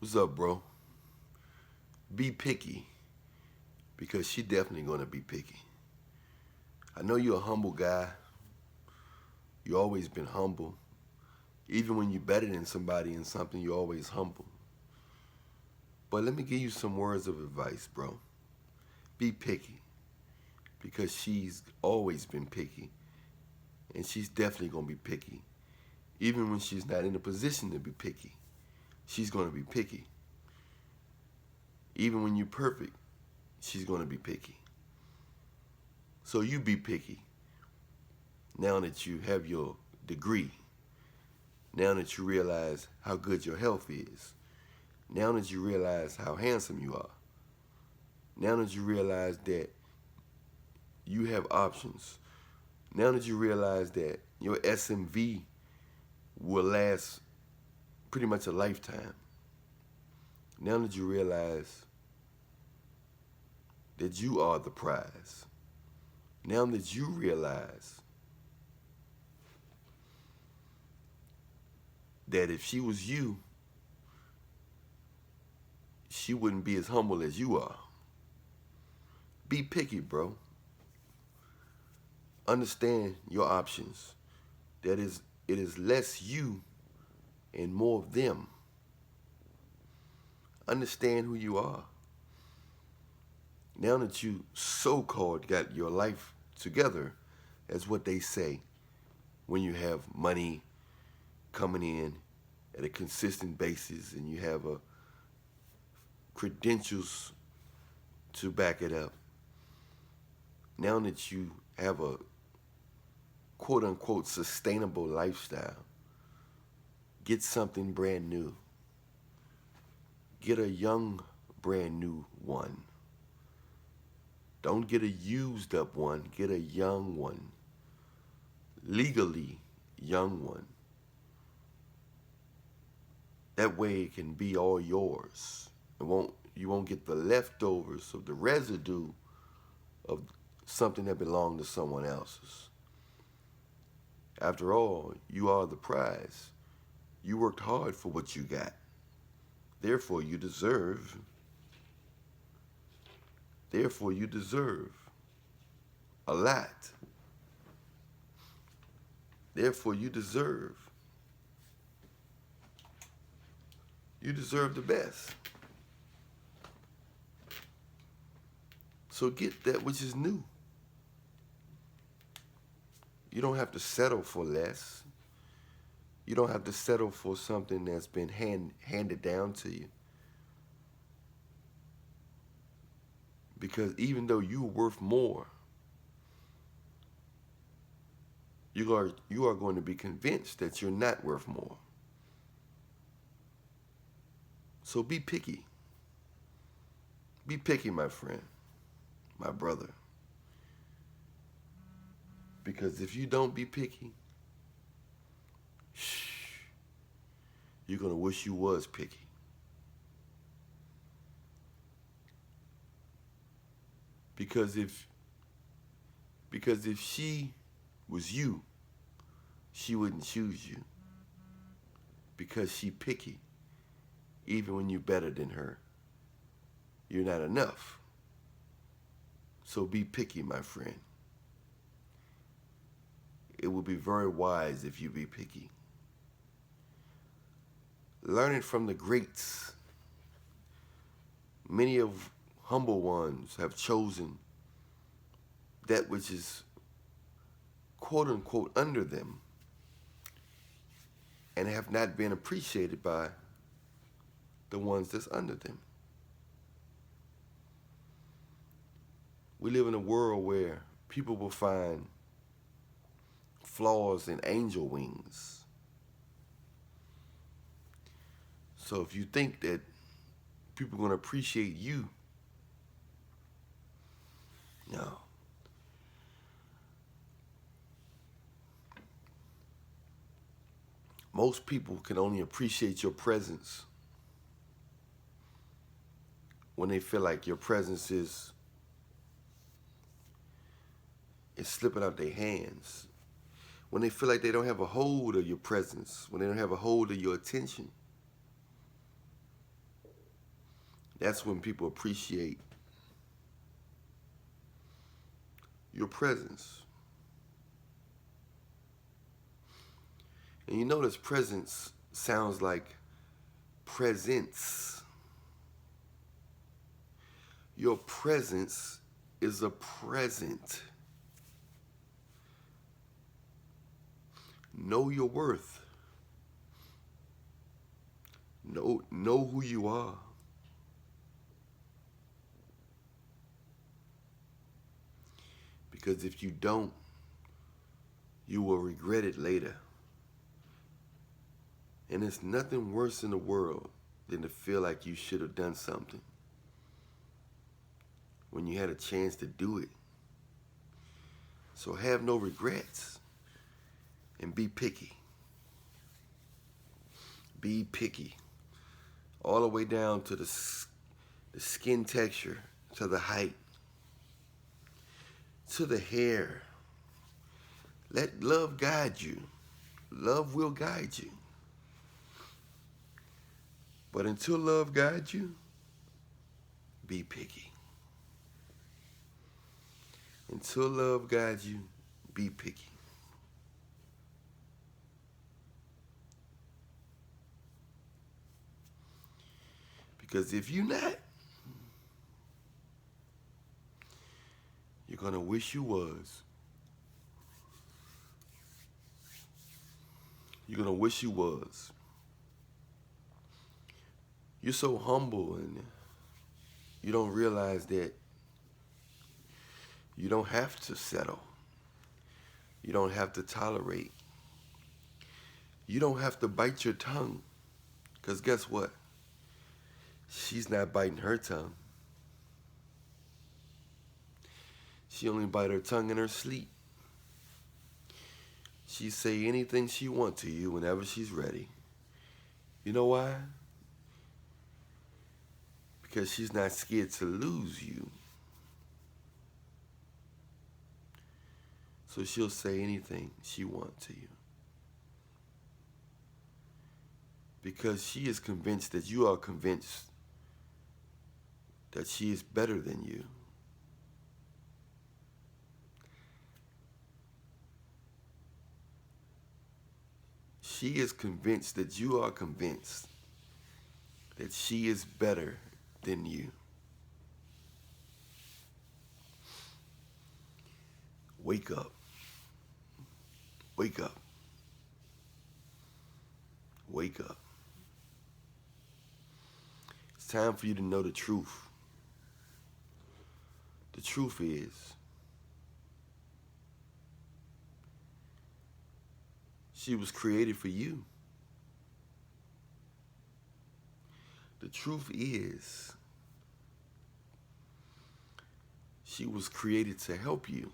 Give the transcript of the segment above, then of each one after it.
What's up, bro? Be picky because she definitely gonna be picky. I know you're a humble guy. You always been humble. Even when you're better than somebody in something, you're always humble. But let me give you some words of advice, bro. Be picky because she's always been picky and she's definitely gonna be picky. Even when she's not in a position to be picky, she's gonna be picky. Even when you're perfect, she's gonna be picky. So you be picky now that you have your degree, now that you realize how good your health is, now that you realize how handsome you are, now that you realize that you have options, now that you realize that your SMV will last pretty much a lifetime, now that you realize that you are the prize, now that you realize that if she was you, she wouldn't be as humble as you are. Be picky, bro. Understand your options. That is, it is less you and more of them. Understand who you are. Now that you so-called got your life together, as what they say, when you have money coming in at a consistent basis and you have a credentials to back it up. Now that you have a quote unquote sustainable lifestyle, get something brand new. Get a young brand new one. Don't get a used up one, get a young one. Legally young one. That way it can be all yours. You won't get the leftovers of the residue of something that belonged to someone else's. After all, you are the prize. You worked hard for what you got. Therefore you deserve a lot. Therefore you deserve the best. So get that which is new. You don't have to settle for less. You don't have to settle for something that's been handed down to you. Because even though you're worth more, you are going to be convinced that you're not worth more. So be picky. Be picky, my friend, my brother. Because if you don't be picky, you're going to wish you was picky. Because if she was you, she wouldn't choose you. Because she picky. Even when you're better than her, you're not enough. So be picky, my friend. It would be very wise if you be picky. Learn it from the greats. Many of humble ones have chosen that which is quote unquote under them and have not been appreciated by the ones that's under them. We live in a world where people will find flaws in angel wings. So if you think that people are going to appreciate you, no. Most people can only appreciate your presence when they feel like your presence is slipping out their hands. When they feel like they don't have a hold of your presence, when they don't have a hold of your attention. That's when people appreciate your presence. And you notice presence sounds like presence. Your presence is a present. Know your worth. Know who you are. Because if you don't, you will regret it later. And there's nothing worse in the world than to feel like you should have done something when you had a chance to do it. So have no regrets and be picky. Be picky. All the way down to the skin texture, to the height, to the hair. Let love guide you. Love will guide you. But until love guides you, be picky. Until love guides you, be picky. Because if you're not, you're going to wish you was. You're going to wish you was. You're so humble and you don't realize that you don't have to settle. You don't have to tolerate. You don't have to bite your tongue. Because guess what? She's not biting her tongue. She only bites her tongue in her sleep. She say anything she wants to you whenever she's ready. You know why? Because she's not scared to lose you. So she'll say anything she wants to you. Because she is convinced that you are convinced that she is better than you. She is convinced that you are convinced that she is better than you. Wake up. Wake up. Wake up. It's time for you to know the truth. The truth is, she was created for you. The truth is, she was created to help you.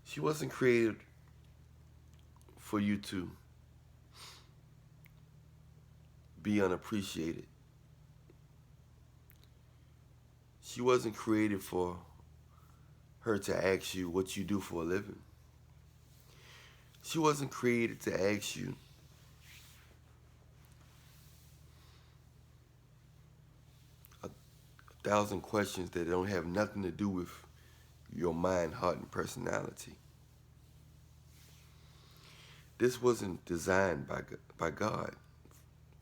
She wasn't created for you to be unappreciated. She wasn't created for her to ask you what you do for a living. She wasn't created to ask you a thousand questions that don't have nothing to do with your mind, heart, and personality. This wasn't designed by God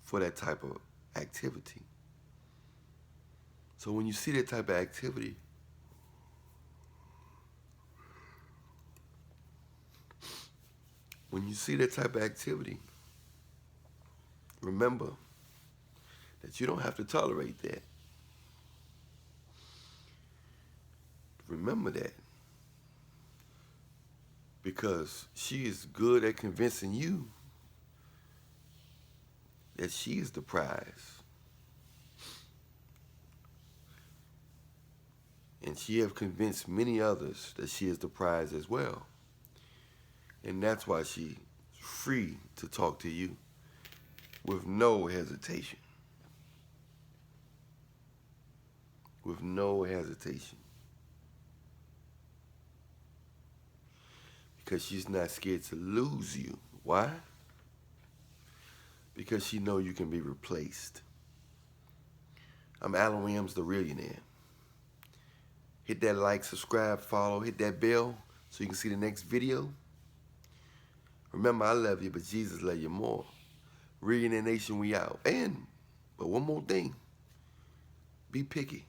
for that type of activity. So when you see that type of activity, remember that you don't have to tolerate that. Remember that. Because she is good at convincing you that she is the prize. And she have convinced many others that she is the prize as well. And that's why she's free to talk to you with no hesitation. With no hesitation. Because she's not scared to lose you. Why? Because she knows you can be replaced. I'm Alan Williams, the Realionaire. Hit that like, subscribe, follow, hit that bell so you can see the next video. Remember, I love you, but Jesus love you more. Realionaire Nation, we out. But one more thing. Be picky.